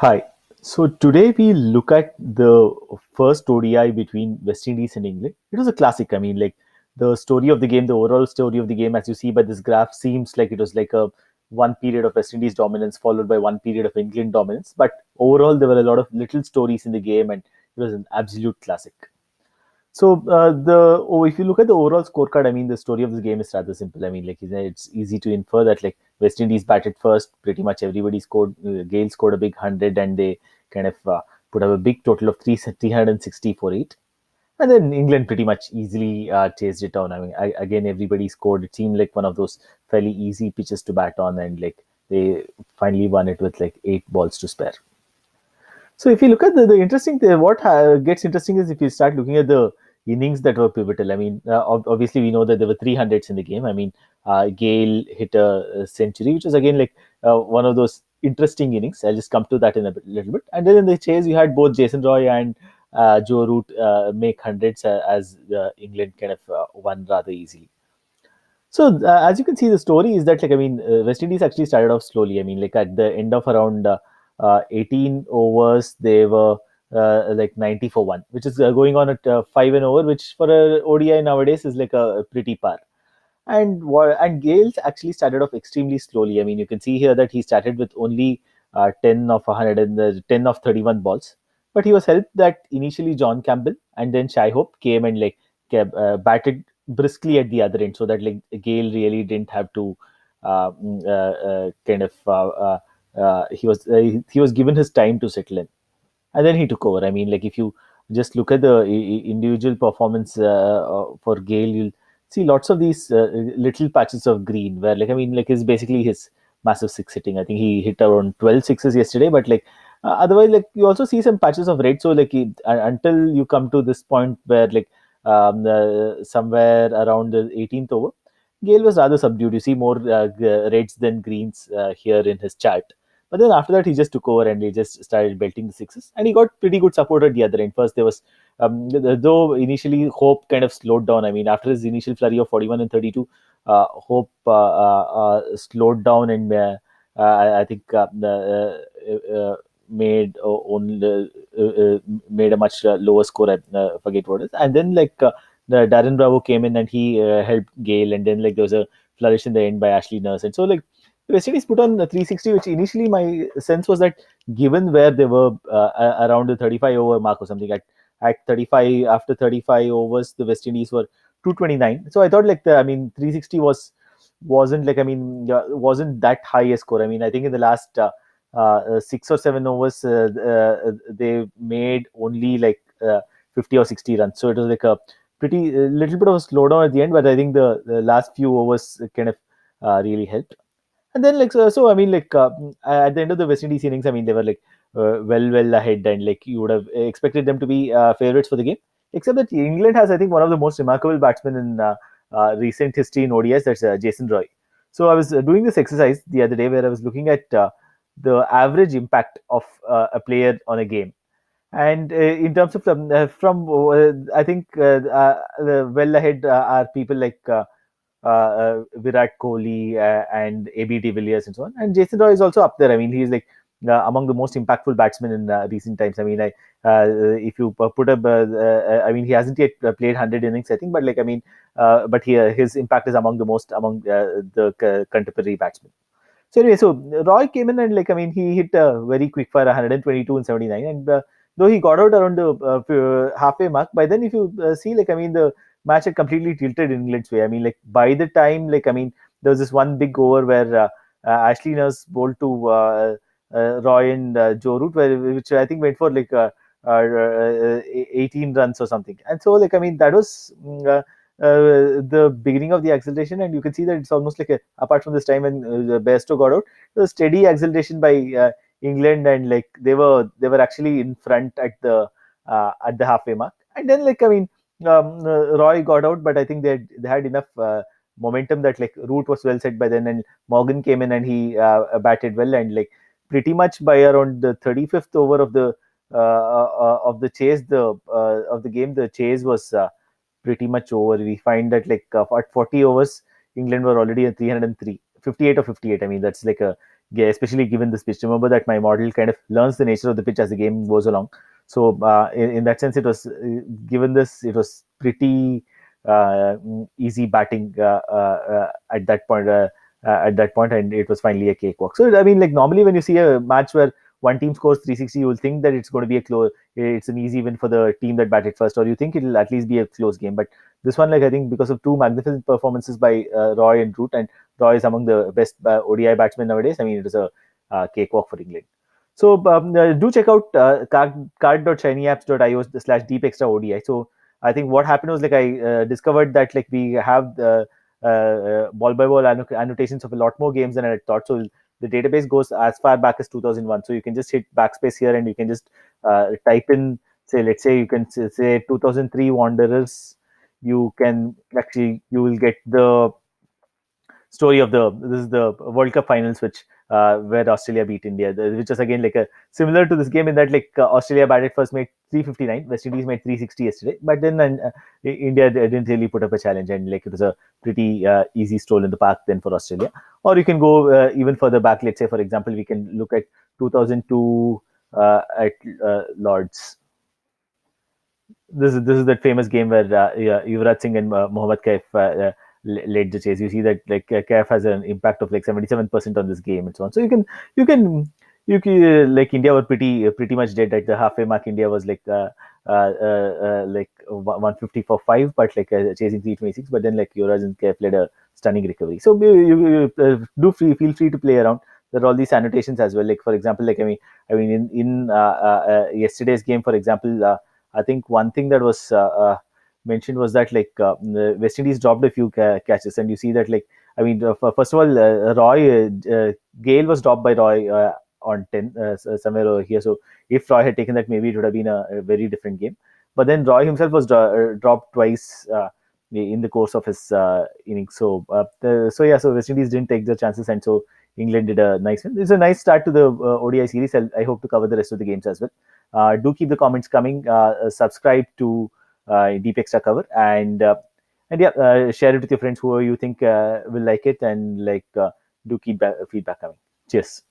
Hi. So today we look at the first ODI between West Indies and England. It was a classic. I mean, like the story of the game, the overall story of the game, as you see by this graph, seems like it was like a one period of West Indies dominance followed by one period of England dominance. But overall, there were a lot of little stories in the game, and it was an absolute classic. If you look at the overall scorecard, I mean, the story of this game is rather simple. I mean, like it's easy to infer that like West Indies batted first, pretty much everybody scored. Gayle scored a big 100, and they kind of put up a big total of 360 for eight. And then England pretty much easily chased it down. I mean, again, everybody scored. It seemed like one of those fairly easy pitches to bat on, and like they finally won it with like 8 balls to spare. So if you look at the interesting thing, what gets interesting is if you start looking at the innings that were pivotal. I mean, obviously we know that there were 300s in the game. I mean, Gayle hit a century, which was again like one of those interesting innings. I'll just come to that in a little bit. And then in the chase, you had both Jason Roy and Joe Root make hundreds as England kind of won rather easily. So as you can see, the story is that like I mean, West Indies actually started off slowly. I mean, like at the end of around 18 overs, they were like 90 for one, which is going on at five an over, which for a ODI nowadays is like a pretty par. And Gales actually started off extremely slowly. I mean, you can see here that he started with only 10 of 100 and 10 of 31 balls, but he was helped that initially John Campbell and then Shai Hope came and like batted briskly at the other end, so that like Gale really didn't have to kind of he was given his time to settle in, and then he took over. I mean, like if you just look at the individual performance for Gale, you'll see lots of these little patches of green where, like, I mean, like is basically his massive six hitting. I think he hit around 12 sixes yesterday, but like otherwise, like you also see some patches of red. So like until you come to this point where like somewhere around the 18th over, Gale was rather subdued. You see more reds than greens here in his chart. But then after that, he just took over and he just started belting the sixes. And he got pretty good support at the other end. First, there was, though initially Hope kind of slowed down. I mean, after his initial flurry of 41 and 32, Hope slowed down and I think made only made a much lower score. I forget what it is. And then like the Darren Bravo came in and he helped Gale. And then like there was a flourish in the end by Ashley Nurse. And so like West Indies put on the 360, which initially my sense was that given where they were around the 35 over mark or something at 35 after 35 overs, the West Indies were 229. So I thought like I mean 360 wasn't like I mean wasn't that high a score. I mean I think in the last 6 or 7 overs they made only like 50 or 60 runs. So it was like a pretty little bit of a slowdown at the end, but I think the last few overs kind of really helped. And then like so I mean like at the end of the West Indies innings, I mean they were like well ahead, and like you would have expected them to be favorites for the game. Except that England has, I think, one of the most remarkable batsmen in recent history in ODIs. That's Jason Roy. So I was doing this exercise the other day where I was looking at the average impact of a player on a game, and in terms of from I think well ahead are people like Virat Kohli and AB de Villiers and so on. And Jason Roy is also up there. I mean, he's like among the most impactful batsmen in recent times. I mean, if you put up, I mean, he hasn't yet played 100 innings, I think, but like, I mean, but his impact is among the most among the contemporary batsmen. So anyway, so Roy came in and like I mean he hit a very quick fire 122 and 79, and though he got out around the halfway mark, by then if you see like I mean the match had completely tilted England's way. I mean like by the time like I mean there was this one big over where Ashley Nurse bowled to Roy and Joe Root, which I think went for like 18 runs or something, and so like I mean that was. The beginning of the acceleration, and you can see that it's almost like a, apart from this time when Bairstow got out, the steady acceleration by England, and like they were actually in front at the halfway mark, and then like I mean Roy got out, but I think they had enough momentum that like Root was well set by then, and Morgan came in and he batted well, and like pretty much by around the 35th over of the chase of the game, the chase was pretty much over. We find that like at 40 overs, England were already at 303, 58 or 58. I mean, that's like a especially given this pitch. Remember that my model kind of learns the nature of the pitch as the game goes along. So in that sense, it was given this, it was pretty easy batting at that point. At that point, and it was finally a cakewalk. So I mean, like normally when you see a match where one team scores 360, you will think that it's going to be a close, it's an easy win for the team that batted first, or you think it'll at least be a close game. But this one, like I think, because of two magnificent performances by Roy and Root, and Roy is among the best ODI batsmen nowadays. I mean, it was a cakewalk for England. So do check out card.shinyapps.io/deep extra ODI. So I think what happened was, like, I discovered that, like, we have the ball by ball annotations of a lot more games than I had thought. So the database goes as far back as 2001. So you can just hit backspace here, and you can just type in, say, let's say you can say 2003 Wanderers. You can actually, you will get the story of the, this is the World Cup finals, which where Australia beat India, which is again like a similar to this game in that, like, Australia batted first, made 359, West Indies made 360 yesterday, but then India didn't really put up a challenge, and like it was a pretty easy stroll in the park then for Australia. Or you can go even further back. Let's say, for example, we can look at 2002 at Lords. This is that famous game where yeah, Yuvraj Singh and Mohammad Kaif led the chase. You see that, like, Kaif has an impact of like 77% on this game and so on. So you can like, India were pretty much dead at the halfway mark. India was like 150 for five, but like chasing 326. But then, like, Yuvraj and Kaif led a stunning recovery. So do feel free to play around. There are all these annotations as well. Like, for example, like, I mean in yesterday's game, for example. I think one thing that was mentioned was that, like, the West Indies dropped a few catches, and you see that, like, I mean, first of all, Gayle was dropped by Roy on 10 somewhere over here. So if Roy had taken that, maybe it would have been a very different game. But then Roy himself was dropped twice in the course of his innings. So so yeah, so West Indies didn't take the chances, and so England did a nice win. It's a nice start to the ODI series. I hope to cover the rest of the games as well. Do keep the comments coming. Subscribe to Deep Extra Cover, and yeah, share it with your friends who you think will like it, and like do keep feedback coming. Cheers.